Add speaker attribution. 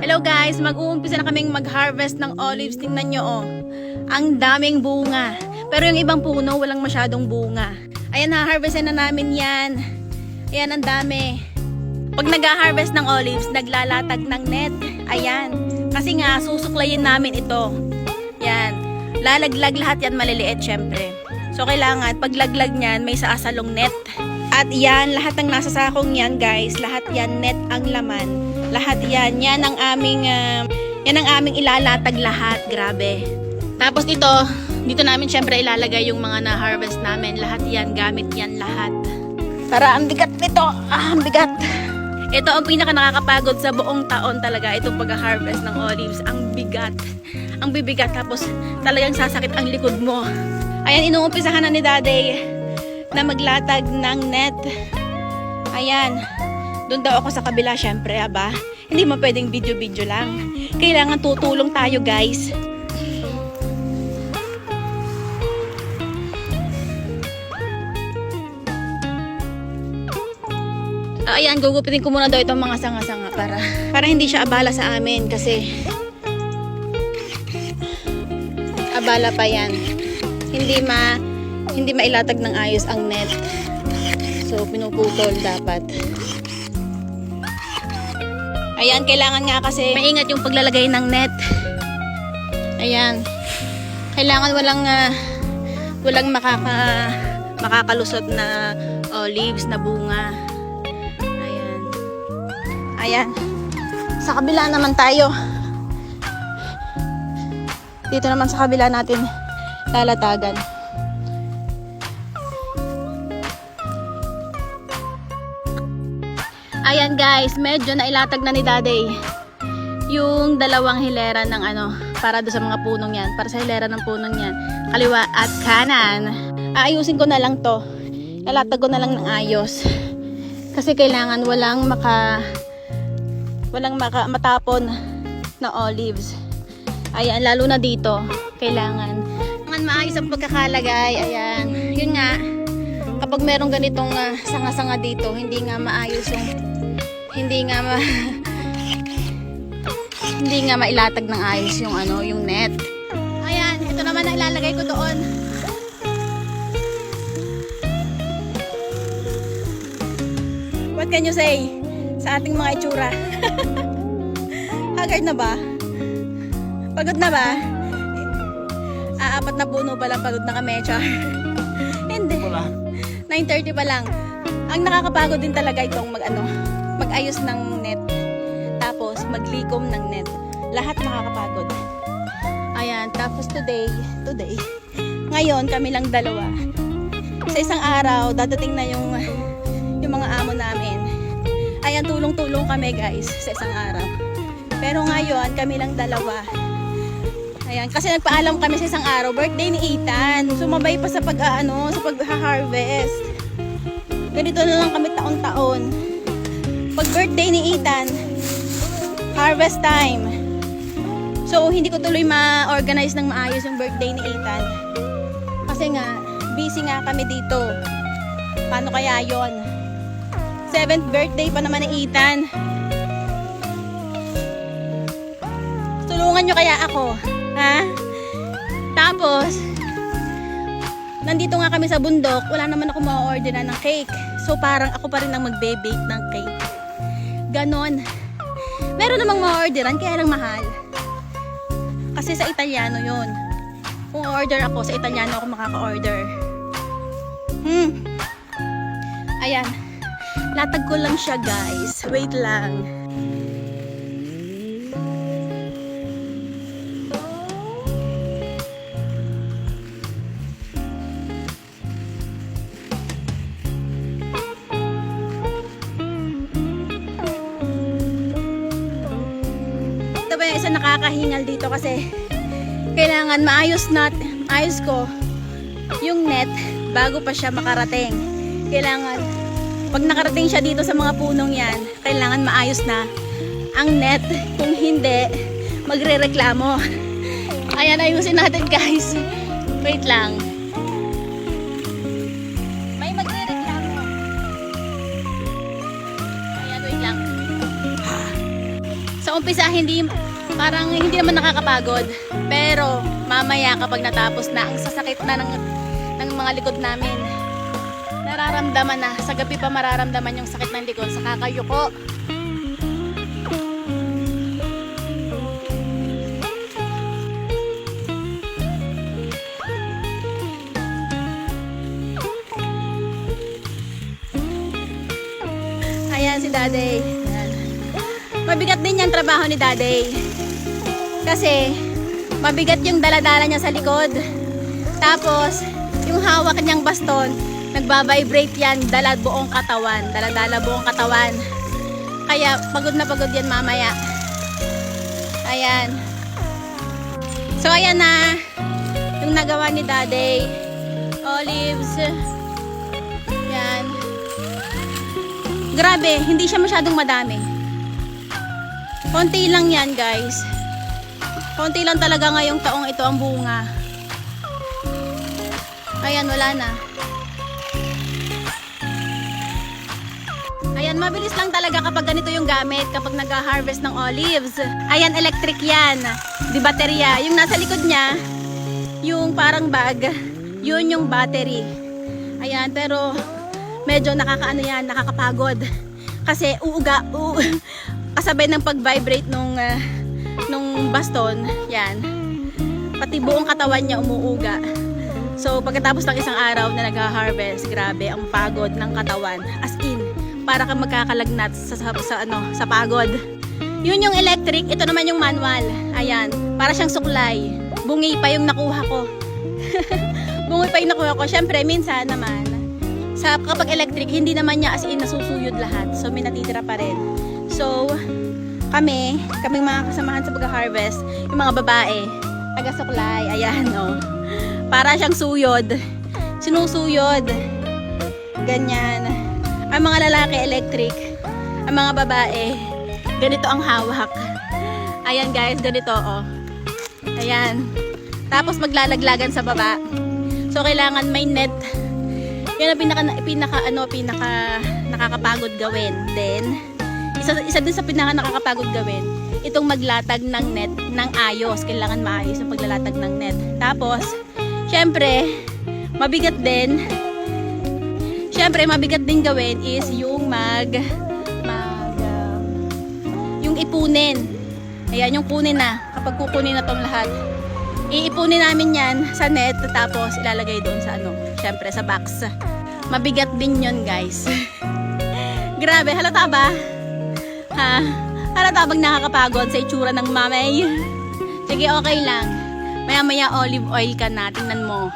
Speaker 1: Hello guys, mag-uumpisa na kaming mag-harvest ng olives. Tingnan nyo oh. Ang daming bunga. Pero yung ibang puno, walang masyadong bunga. Ayan, ha-harvestin na namin yan. Ayan, ang dami. Pag nag-harvest ng olives, naglalatag ng net. Ayan. Kasi nga, susuklayin namin ito. Yan. Lalaglag lahat yan maliliit syempre. So, kailangan, paglaglag niyan, may saasalong net. At yan, lahat ng nasa sakong yan guys, lahat yan net ang laman. Lahat yan. Yan ang aming ilalatag lahat. Grabe. Tapos dito namin syempre ilalagay yung mga na-harvest namin. Lahat yan. Gamit yan lahat. Para ang bigat nito. Ang bigat. Ito ang pinaka nakakapagod sa buong taon talaga. Itong pag-harvest ng olives. Ang bigat. Ang bibigat. Tapos talagang sasakit ang likod mo. Ayan, inuumpisahan na ni Daddy na maglatag ng net. Ayan. Doon daw ako sa kabila, syempre, aba. Hindi mo pwedeng video-video lang. Kailangan tutulong tayo, guys. Ayan, gugupitin ko muna daw itong mga sanga-sanga para hindi siya abala sa amin kasi abala pa yan. Hindi mailatag ng ayos ang net. So, pinuputol dapat. Ayan, kailangan nga kasi maingat yung paglalagay ng net. Ayan. Kailangan walang makakalusot na olives na bunga. Ayan. Ayan. Sa kabila naman tayo. Dito naman sa kabila natin lalatagan. Ayan guys, medyo nailatag na ni Daddy yung dalawang hilera ng para do sa mga punong yan, para sa hilera ng punong yan, kaliwa at kanan. Aayusin ko na lang to, ilatag ko na lang ng ayos kasi kailangan walang matapon na olives. Ayan, lalo na dito kailangan maayos ang pagkakalagay. Ayan, yun nga, kapag merong ganitong sanga-sanga dito, hindi nga maayos yung hindi nga mailatag ng ayos yung yung net. Ayan, ito naman na ilalagay ko doon. What can you say sa ating mga itsura? Haggard na ba? Pagod na ba? Apat na puno pa lang, pagod na kami, char. Hindi. 9:30 pa lang. Ang nakakapagod din talaga itong mag-ayos ng net. Tapos maglikom ng net. Lahat nakakapagod. Ayan, tapos today, ngayon kami lang dalawa. Sa isang araw, dadating na yung mga amo namin. Ayan, tulong-tulong kami guys sa isang araw. Pero ngayon, kami lang dalawa. Ayan, kasi nagpaalam kami sa isang araw, birthday ni Ethan. Sumabay pa sa pag-harvest. Ganito na lang kami taon-taon. Pag birthday ni Ethan, harvest time. So, hindi ko tuloy ma-organize ng maayos yung birthday ni Ethan. Kasi nga, busy nga kami dito. Paano kaya yon? 7th birthday pa naman ni Ethan. Tulungan nyo kaya ako. Ha? Tapos, nandito nga kami sa bundok, wala naman ako ma-order ng cake. So, parang ako pa rin ang magbe-bake ng cake. Ganon. Meron namang ma-orderan, kaya lang mahal. Kasi sa Italiano yun. Kung order ako, sa Italiano ako makaka-order. Ayan. Latag ko lang siya, guys. Wait lang. Isa nakakahingal dito kasi kailangan maayos ko yung net bago pa siya makarating. Kailangan pag nakarating siya dito sa mga punong yan, kailangan maayos na ang net. Kung hindi, magrereklamo. Ayan, ayusin natin guys. Wait lang. May magrereklamo. Ayan, wait lang. So Sa umpisa, parang hindi naman nakakapagod. Pero, mamaya kapag natapos na, ang sasakit na ng mga likod namin. Nararamdaman na. Sa gabi pa mararamdaman yung sakit ng likod sa kakayuko. Ayan si Daday. Ayan. Mabigat din yung trabaho ni Daday. Kasi, mabigat yung daladala niya sa likod. Tapos, yung hawak niyang baston, nagbabibrate yan, dala buong katawan. Daladala buong katawan. Kaya, pagod na pagod yan mamaya. Ayan. So, ayan na. Yung nagawa ni Daday. Olives. Yan. Grabe, hindi siya masyadong madami. Konti lang yan, guys. Konti lang talaga ngayong taong ito ang bunga. Ayan, wala na. Ayan, mabilis lang talaga kapag ganito yung gamit, kapag nag-harvest ng olives. Ayan, electric yan. Di baterya. Yung nasa likod niya, yung parang bag, yun yung battery. Ayan, pero medyo nakakapagod. Kasi kasabay ng pag-vibrate nung baston, yan. Pati buong katawan niya umuuga. So, pagkatapos ng isang araw na nag-harvest, grabe, ang pagod ng katawan. As in, para kang magkakalagnat sa pagod. Yun yung electric, ito naman yung manual. Ayan, para siyang suklay. Bungi pa yung nakuha ko. Bungi pa yung nakuha ko. Syempre, minsan naman, kapag electric, hindi naman niya as in nasusuyod lahat. So, may natitira pa rin. So, kaming mga kasamahan sa pag-harvest, yung mga babae, taga-suklay, ayan, oh. Para siyang suyod. Sinusuyod. Ganyan. Ang mga lalaki, electric. Ang mga babae, ganito ang hawak. Ayan, guys, ganito, oh. Ayan. Tapos, maglalaglagan sa baba. So, kailangan may net. Yan ang pinaka nakakapagod gawin. Then, isa din sa pinaka nakakapagod gawin, itong maglatag ng net ng ayos. Kailangan maayos yung paglalatag ng net. Tapos, syempre, mabigat din gawin is yung yung ipunin. Ayan, yung kunin na. Kapag kukunin na tong lahat, iipunin namin yan sa net, tapos ilalagay doon sa syempre sa box. Mabigat din yun, guys. Grabe, halata ba? Ha? Halata bang nakakapagod sa itsura ng mamay? Sige, okay lang. Maya-maya olive oil ka na, tingnan mo.